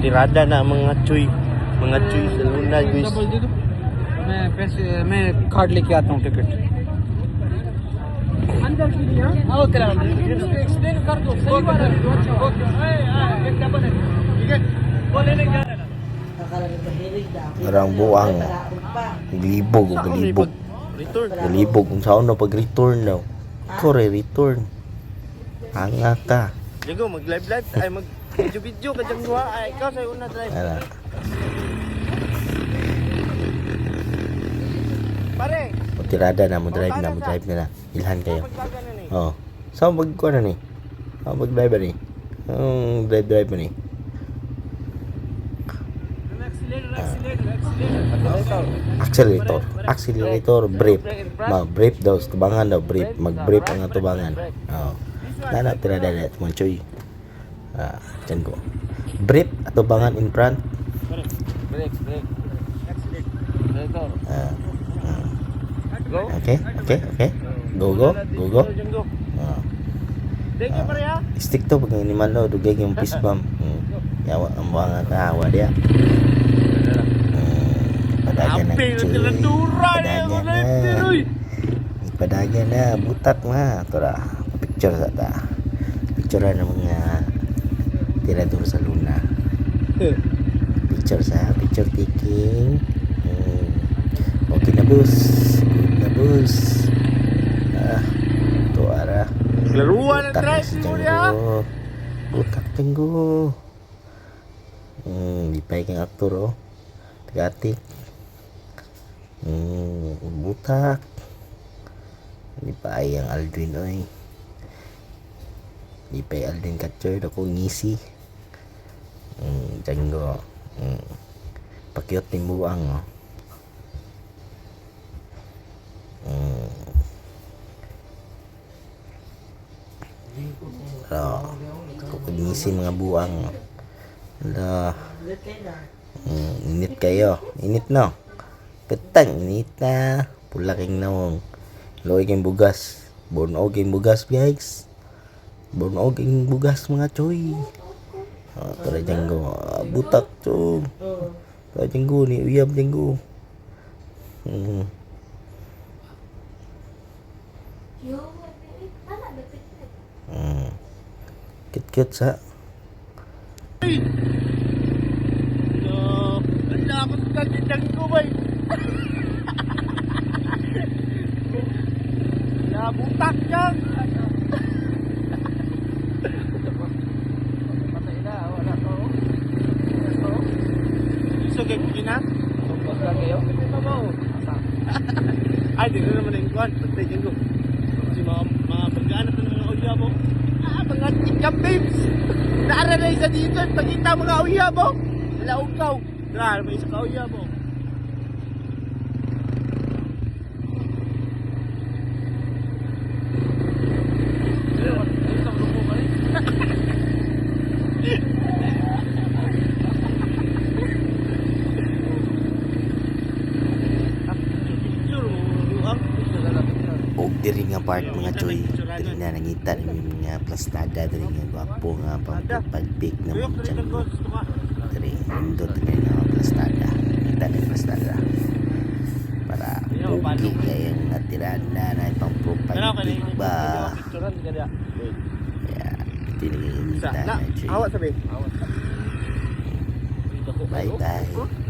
tirada na mga chuy. Mga chuy sa Luna, guys. मैं पैसे मैं कार्ड लेके आता हूँ टिकट अंदर के लिए आओ करा एक्सप्लेन कर दो सही बात है ओके एक डबल है ठीक है वो लेने क्या है Marang buang. Galibog, galibog. Return. Galibog kung saan na pag-return daw. Ikaw return. Hanga ka. Jago, mag-live-live. Ay, mag-video-video ka dyan duha. Ay, ikaw sa'yo una drive. Ala. Pare! Tirada na, mo drive na. Ilhan kayo. Oh. Saan mag-kuha na ni? Saan mag-drive ba ni? Drive ba ni? Accelerator, brake. Brake daw, tubangan daw, brake. Mag-brake ang tubangan. Oh. Nana, tirada na, mga choy. Diyan ko. Brake at tubangan in front. Brake accelerator Okay. Go. Thank you, pare, ha? Stick to pag animal daw, dugay yung fist bump. Yawa ang mga kahawa dia. Padagan na Padagan na butak na. Tora, picture sa ta. Picture na mga tirador sa Luna. Picture taking. Okay na bus. Ito ara. Laruan ang drive mo niya. Butak tenggo. Di pa kang aktor oh. Tagatik. Butak. Di pa ay ang Aldrin oy. Di pa ay Aldrin capture ako ngisi. Django. Pakyot ni buang oh. Ngisi mga buang. Init kayo. Init no. Petang init na. Pula king nawong. Loy king bugas. Bunog king bugas guys. Bunog king bugas mga choy. Tara janggo. Butak to. Tara janggo ni uyab janggo. Kit sa. Ganda ako sa kagitang ko, bay. Nabutak dyan. patay na wala to Gusto kayo kina? tungkol ka kayo Ay, di na naman yung kwan. Patay dyan ko. Kasi mga pagkaanap na mga uya mo. Mga tikam babes. Naara na isa dito. Pagkita mga uya mo. Wala ukaw. Naara may isa ka uya mo. Og diri nga part mga choy. Diri na nangita ni mga plastada diri nga gwapo nga pagpig na mga tiyan. Diri indot ni nga plastada. Kita ni plastada. Para okay kaya nga tiranda na ipang profile ba. Ya, diri nga na choy. Awak sabi. Bye bye.